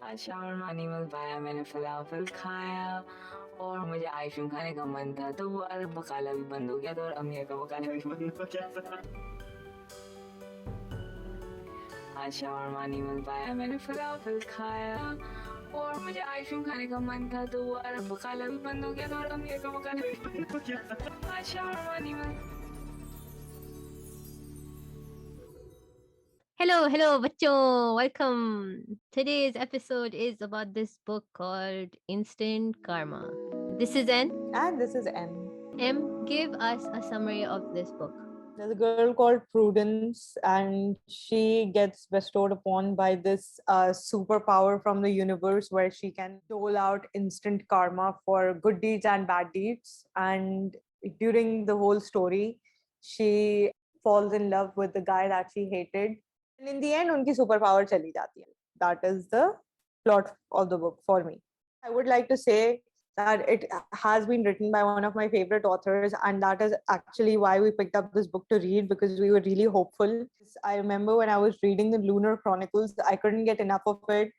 आज shawarma animal पाया, मैंने फलाफल खाया और मुझे आइसक्रीम खाने का मन था, तो वो अरब बकाला भी बंद हो गया था और अमीर का बकाला भी बंद हो गया था। आज शावरमा एनिमल पाया, मैंने फलाफल खाया और मुझे आइसक्रीम खाने का मन था, तो वो अरब बकाला भी बंद हो गया था और अमीर का बकाला भी बंद हो गया था। आज shawarma animal Hello, bachcho. Welcome. Today's episode is about this book called Instant Karma. This is N. And this is M. M, give us a summary of this book. There's a girl called Prudence, and she gets bestowed upon by this superpower from the universe where she can dole out instant karma for good deeds and bad deeds. And during the whole story, she falls in love with the guy that she hated. And in the end, unki superpower chali jati hai. That is the plot of the book for me. I would like to say that it has been written by one of my favorite authors, and that is actually why we picked up this book to read, because we were really hopeful. I remember when I was reading the Lunar Chronicles, I couldn't get enough of it,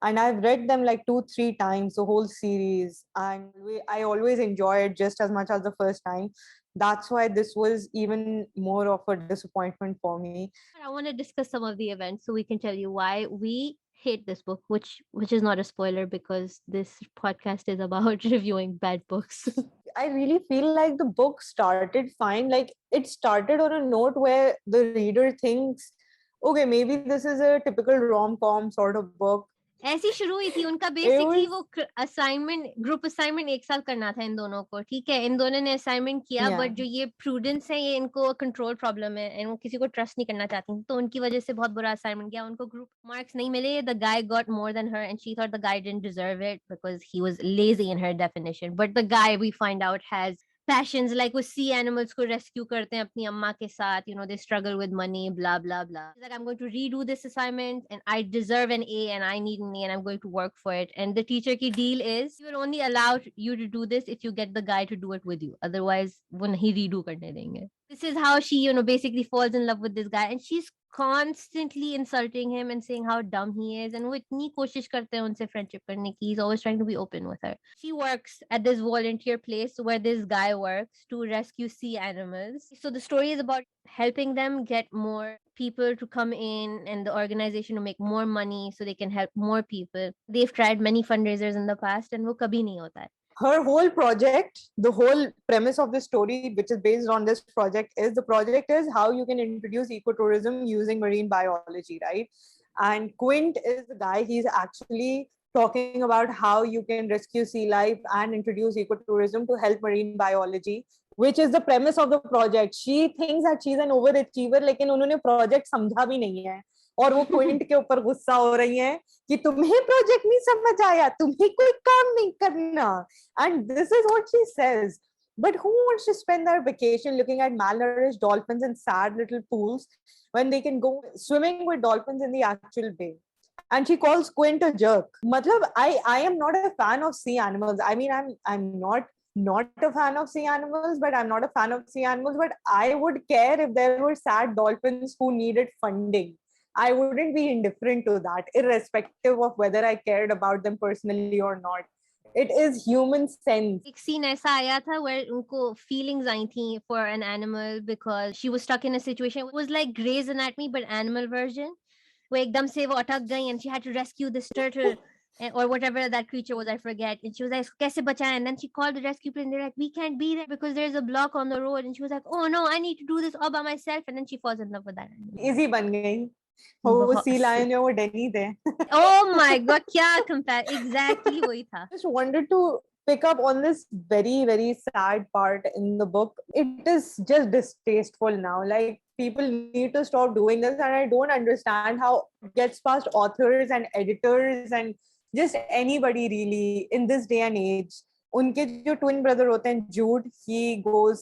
and I've read them like 2-3 times, the whole series, and I always enjoy it just as much as the first time. That's why this was even more of a disappointment for me. I want to discuss some of the events so we can tell you why we hate this book, which is not a spoiler because this podcast is about reviewing bad books. I really feel like the book started fine. Like it started on a note where the reader thinks, okay, maybe this is a typical rom-com sort of book. ऐसी शुरू हुई थी उनका basically वो assignment group assignment एक साल करना था इन दोनों को, ठीक है, इन दोनों ने असाइनमेंट किया, बट जो ये प्रूडेंस है ये इनको कंट्रोल प्रॉब्लम है, वो किसी को ट्रस्ट नहीं करना चाहती, तो उनकी वजह से बहुत बुरा असाइनमेंट किया, उनको ग्रुप मार्क्स नहीं मिले, the guy got more than her and she thought the guy didn't deserve it because he was lazy in her definition, but the guy we find out has passions, like वो sea animals को rescue करते हैं अपनी अम्मा के साथ, they struggle with money, blah blah blah. He's like, I'm going to redo this assignment and I deserve an A and I need an A and I'm going to work for it. And the teacher ki deal is he will only allow you to do this if you get the guy to do it with you, otherwise वो नहीं redo करने देंगे. This is how she basically falls in love with this guy, and she's constantly insulting him and saying how dumb he is, and वो इतनी कोशिश करते हैं उनसे friendship करने की. He's always trying to be open with her. She works at this volunteer place where this guy works to rescue sea animals. So the story is about helping them get more people to come in and the organization to make more money so they can help more people. They've tried many fundraisers in the past and वो कभी नहीं होता है. Her whole project, the whole premise of the story, which is based on this project, is how you can introduce ecotourism using marine biology, right? And Quint is the guy, he's actually talking about how you can rescue sea life and introduce ecotourism to help marine biology, which is the premise of the project. She thinks that she's an overachiever, लेकिन उन्होंने project समझा भी नहीं है, और वो Quint के ऊपर गुस्सा हो रही है कि तुम्हें प्रोजेक्ट नहीं समझ आया, तुम्हें कोई काम नहीं करना. And this is what she says. But who wants to spend their vacation looking at malnourished dolphins in sad little pools when they can go swimming with dolphins in the actual bay? And she calls Quint a jerk. Matlab, I am not a fan of sea animals. I mean, I'm not a fan of sea animals, but I'm not a fan of sea animals. But I would care if there were sad dolphins who needed funding. I wouldn't be indifferent to that, irrespective of whether I cared about them personally or not. It is human sense. एक scene ऐसा आया था where उनको feelings आई थी for an animal because she was stuck in a situation. It was like Grey's Anatomy but animal version. वो एकदम से वो अटक गई and she had to rescue this turtle or whatever that creature was, I forget. And she was like, कैसे बचाएं? And then she called the rescue people and they're like, we can't be there because there's a block on the road. And she was like, oh no, I need to do this all by myself. And then she falls in love with that animal. Easy बन गई. वो sea lion है, वो Denny थे. Oh my god, क्या compare? Exactly वही था. Just wanted to pick up on this very, very sad part in the book. It is just distasteful now. Like, people need to stop doing this, and I don't understand how it gets past authors and editors and just anybody really in this day and age. उनके जो twin brother होते हैं Jude,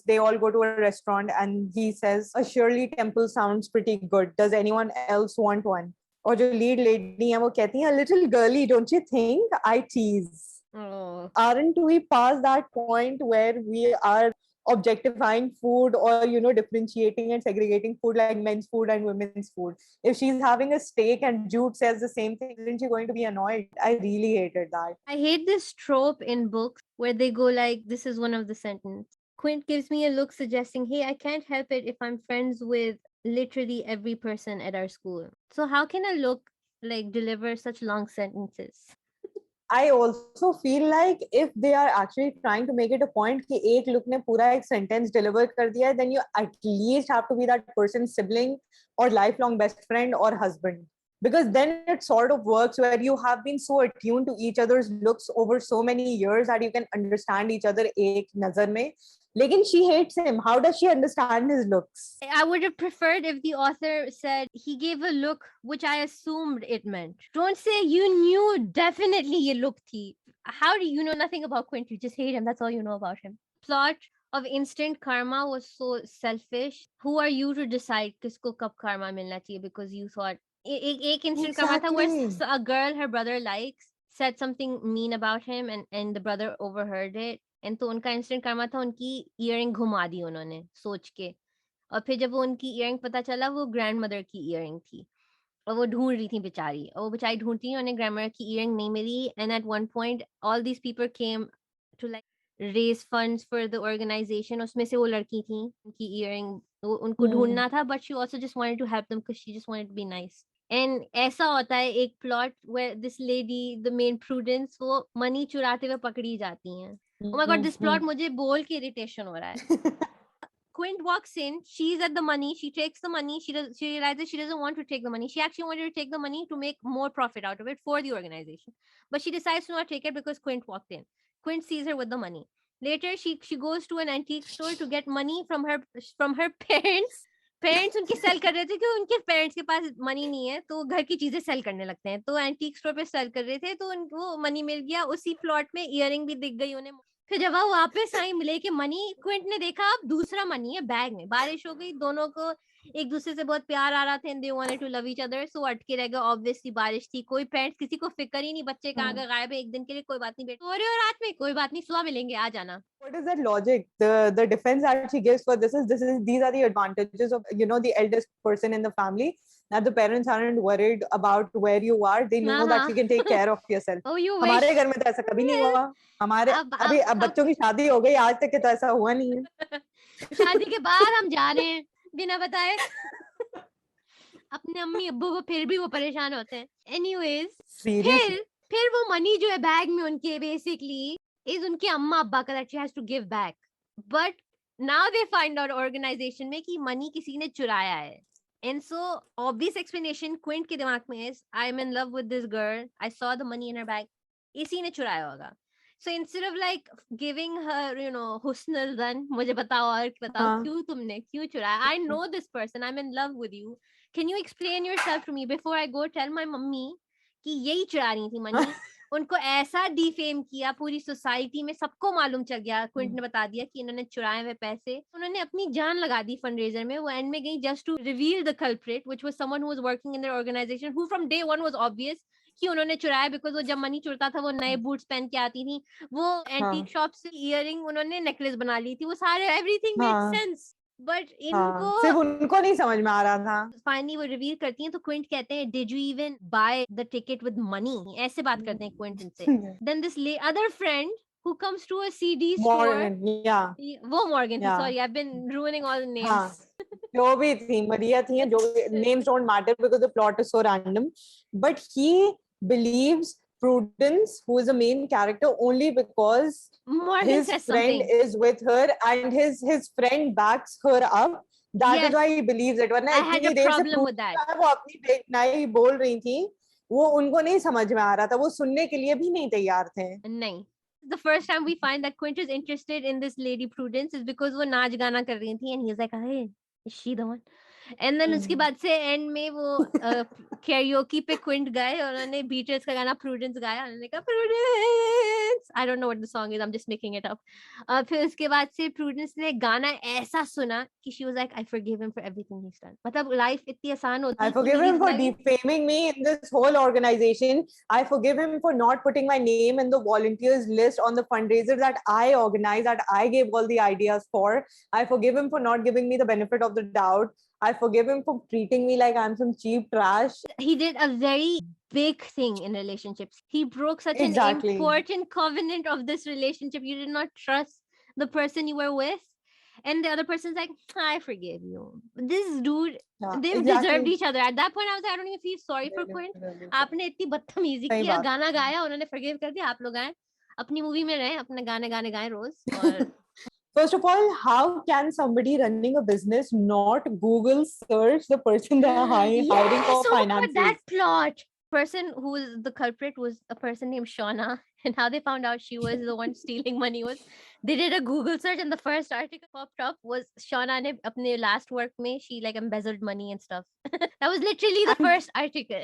they all go to a restaurant and he says, a Shirley Temple sounds pretty good. Does anyone else want one? और जो lead lady है वो कहती है, a little girly, don't you think? I tease. Oh. Aren't we past that point where we are objectifying food or differentiating and segregating food like men's food and women's food. If she's having a steak and Jude says the same thing, isn't she going to be annoyed? I really hated that. I hate this trope in books where they go like, this is one of the sentences. Quint gives me a look suggesting, hey, I can't help it if I'm friends with literally every person at our school. So how can a look like deliver such long sentences? I also feel like if they are actually trying to make it a point कि एक look ने पूरा एक sentence deliver कर दिया है, then you at least have to be that person's sibling or lifelong best friend or husband. Because then it sort of works where you have been so attuned to each other's looks over so many years that you can understand each other एक नजर में. Lekin she hates him. How does she understand his looks? I would have preferred if the author said he gave a look which I assumed it meant. Don't say you knew definitely ye look thi. How do you know nothing about Quint? You just hate him. That's all you know about him. Plot of instant karma was so selfish. Who are you to decide kisko kab karma milna chahiye because you thought ek instant karma tha where a girl her brother likes said something mean about him and the brother overheard it. And तो उनका instant Karma था, उनकी earring घुमा दी उन्होंने सोच के, और फिर जब वो उनकी इयरिंग पता चला वो ग्रैंड मदर की इयरिंग थी और वो ढूंढ रही थी बेचारी, और वो बेचारी ढूंढती है, उन्हें ग्रैंड मदर की इयरिंग नहीं मिली. And at one point all these people came to like raise funds for the organisation. उसमें से वो लड़की थी, उनकी इयरिंग उनको ढूंढना था, but she also just wanted to help them because she just wanted to be nice. And ऐसा होता है एक plot where this lady the main Prudence वो मनी चुराते हुए पकड़ी जाती हैं. Oh my god, this plot मुझे बोल के irritation हो रहा है. Quint walks in, she's at the money, she takes the money, she realizes she doesn't want to take the money. She actually wanted to take the money to make more profit out of it for the organization. But she decides to not take it because Quint walked in. Quint sees her with the money. Later, she goes to an antique store to get money from her parents. Parents उनके cell कर रहे थे कि उनके parents के पास money नहीं है तो घर की चीजें सेल करने लगते हैं, तो एंटीक स्टोर पे सेल कर रहे थे तो उनको मनी मिल गया. उसी प्लॉट में इयरिंग भी दिख गई उन्हें. फिर जब वो वापस आई मिले के मनी, क्विंट ने देखा अब दूसरा मनी है बैग में. बारिश हो गई, दोनों को एक दूसरे से बहुत प्यार आ रहा था, they wanted to love each other, so अटके रह गए. ऑब्वियसली बारिश थी, कोई पेरेंट्स किसी को फिक्र ही नहीं, बच्चे कहाँ गए, गायब है एक दिन के लिए, कोई बात नहीं बेटा, सो रहे हो रात में, कोई बात नहीं सुबह मिलेंगे, आ जाना. What is that logic? The defense that she gives for this is these are the advantages of the eldest person in the family, that the parents aren't worried about where you are, they know that you can take care of yourself. Oh, you wish. हमारे घर में तो ऐसा कभी नहीं हुआ. हमारे अभी अब बच्चों की शादी हो गई, आज तक तो ऐसा हुआ नहीं है. शादी के बाद हम जा रहे हैं बिना बताए. अपने अम्मी अब्बू को फिर भी वो परेशान होते हैं. एनीवेज फिर वो मनी जो है बैग में उनके बेसिकली is उनके अम्मा अब्बा का that she has to give back, but now they find out organization में कि मनी किसी ने चुराया है. And so obvious explanation Quint के दिमाग में is I'm in love with this girl, I saw the money in her bag, इसी ने चुराया होगा. So instead of like giving her husnul dhan, मुझे बताओ और बताओ क्यों तुमने क्यों चुराया, I know this person, I'm in love with you, can you explain yourself to me before I go tell my mummy कि यही चुरा रही थी मनी. उनको ऐसा डिफेम किया पूरी सोसाइटी में, सबको मालूम चल गया. क्विंट ने बता दिया कि इन्होंने चुराए हुए पैसे, उन्होंने अपनी जान लगा दी फंडरेजर में. वो एंड में गई just to reveal the culprit which was someone who was working in their organisation, who from day one was obvious कि उन्होंने चुराया, बिकॉज वो जब मनी चुरता था वो नए बूट्स पहन के आती थी, वो एंटीक शॉप से इयरिंग उन्होंने नेकलेस बना ली थी, वो सारे एवरीथिंग मेड सेंस. बट इनको सिर्फ उनको नहीं समझ में आ रहा था. फाइनली वो रिवील करती हैं तो क्विंट कहते हैं did you even buy the ticket with money, ऐसे बात करते हैं क्विंट इनसे. Then this other friend who comes to a CD store, वो मॉर्गन थी, sorry I've been ruining all the names. जो भी थी, मरिया थी, जो names don't matter because the plot is so random, but he believes Prudence, who is the main character, only because Morgan his says friend something. is with her and his friend backs her up. That is why he believes it. I had a problem with that. वो अपनी नहीं बोल रही थी, वो उनको नहीं समझ में आ रहा था, वो सुनने के लिए भी नहीं तैयार थे. नहीं. The first time we find that Quint is interested in this lady Prudence is because वो नाच गाना कर रही थी, and he's like, hey, is she the one? And then उसके बाद से एंड में वो कैरियोकी पे क्विंट गए और उन्होंने बीटल्स का गाना प्रूडेंस गाया, उन्होंने कहा prudence Prudence, I don't know what the song is, I'm just making it up. फिर उसके बाद से Prudence ने गाना ऐसा सुना कि she was like, I forgive him for everything he's done. मतलब life इतनी आसान होती है. I forgive him for defaming me in this whole organization. I forgive him for not putting my name in the volunteers list on the fundraiser that I organized, that I gave all the ideas for. I forgive him for not giving me the benefit of the doubt. I forgive him for treating me like I'm some cheap trash. He did a very big thing in relationships. He broke such an important covenant of this relationship. You did not trust the person you were with. And the other person's like, I forgive you. This dude, they deserved each other. At that point, I was like, I don't even feel sorry for Quinn. आपने इतनी बदतमीजी किया, गाना गाया, उन्होंने forgive कर दिया, आप लोग आए, अपनी movie में रहे, अपने गाने गाए रोज. और First of all, how can somebody running a business not Google search the person they are hiring for finances? That plot. Person who was the culprit was a person named Shauna, and how they found out she was the one stealing money was they did a Google search, and the first article popped up was Shauna ne apne last work mein she like embezzled money and stuff. That was literally the first article.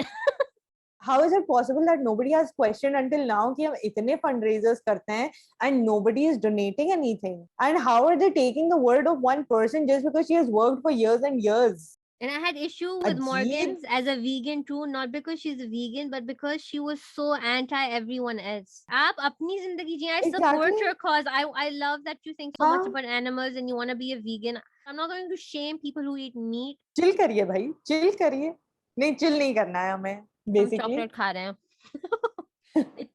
How is it possible that nobody has questioned until now कि हम इतने fundraisers करते हैं and nobody is donating anything? And how are they taking the word of one person just because she has worked for years and years? And I had issue with Morgan's as a vegan too, not because she's a vegan, but because she was so anti everyone else. आप अपनी जिंदगी जिए. I support your cause. I love that you think so much about animals and you want to be a vegan. I'm not going to shame people who eat meat. Chill करिए भाई, chill करिए. नहीं, chill नहीं करना है हमें. Basically, chocolate खा रहे हैं.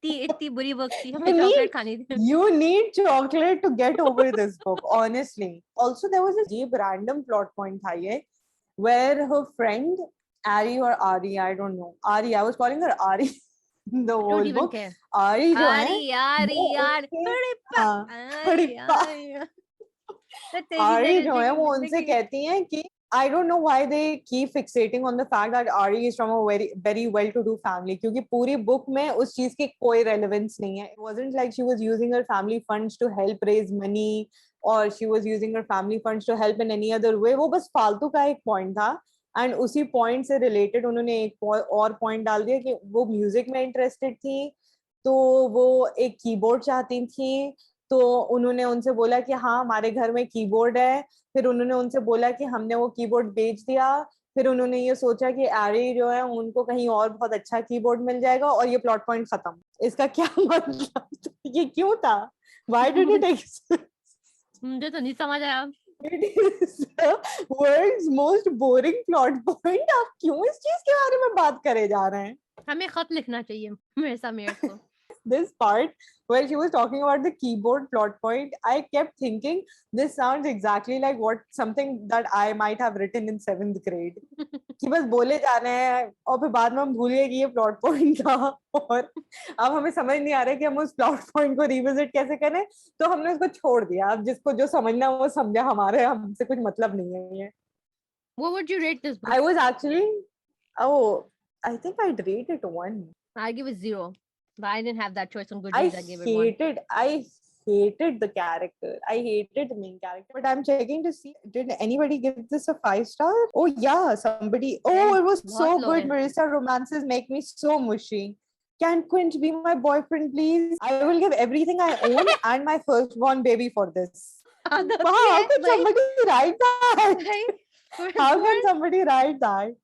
इतनी बुरी book थी, हमें chocolate खानी थी. You need chocolate to get over this book, honestly. Also, there was a deep random plot point था ये, where her friend Ari or Ari, I don't know. Ari, I was calling her Ari. The whole don't even book. care. Ari जो है, Ari जो है वो उनसे कहती हैं कि I don't know why they keep fixating on the fact that Ari is from a very very well-to-do family. क्योंकि पूरी book में उस चीज की कोई relevance नहीं है. It wasn't like she was using her family funds to help raise money, or she was using her family funds to help in any other way. वो बस फालतू का एक point था. And उसी point से related उन्होंने एक और point डाल दिया कि वो music में interested थी, तो वो एक keyboard चाहती थी. तो उन्होंने उनसे बोला कि हाँ हमारे घर में कीबोर्ड है. फिर उन्होंने उनसे बोला कि हमने वो कीबोर्ड बेच दिया. फिर उन्होंने ये सोचा कि आरी जो है उनको कहीं और बहुत अच्छा कीबोर्ड मिल जाएगा और ये प्लॉट पॉइंट खत्म. इसका क्या मतलब? ये क्यों था? Why did it exist? मुझे तो नहीं समझ आया. It is the world's most boring plot point. आप क्यों इस चीज के बारे में बात करे जा रहे हैं? हमें खत लिखना चाहिए मेरे को. This part where she was talking about the keyboard plot point, I kept thinking this sounds exactly like something that I might have written in 7th grade. कि बस बोले जा रहे हैं और फिर बाद में हम भूल गए कि ये plot point था और अब हमें समझ नहीं आ रहा है कि हम उस plot point को revisit कैसे करें, तो हमने उसको छोड़ दिया. अब जिसको जो समझना वो समझा, हमारे हमसे कुछ मतलब नहीं है ये. What would you rate this book? I was actually, I think I'd rate it 1. I give it 0. But I didn't have that choice on Goodreads. I hated the character. I hated the main character. But I'm checking to see, did anybody give this a 5 star? Oh yeah, somebody. Oh, it was so good. Marissa romances make me so mushy. Can Quint be my boyfriend, please? I will give everything I own and my firstborn baby for this. How can somebody write that? How can somebody write that?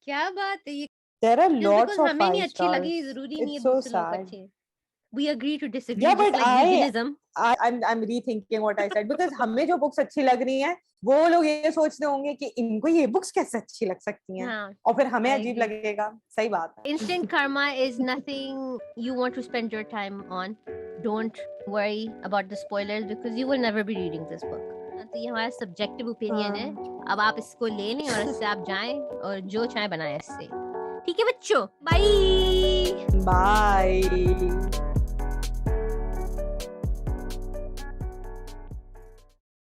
क्या बात है? There are lots of 5 stars. It's so sad. We agree to disagree. Yeah, but I'm rethinking what I said because हमें जो books अच्छी लग रही हैं, वो लोग ये सोचते होंगे कि इनको ये books कैसे अच्छी लग सकती हैं, और फिर हमें अजीब लगेगा. सही बात है. Instant karma is nothing you want to spend your time on. Don't worry about the spoilers because you will never be reading this book. तो ये हमारा subjective opinion है. अब आप इसको ले लें और इससे आप जाएं और जो चाहे बनाएं इससे. ठीक है बच्चों, बाय.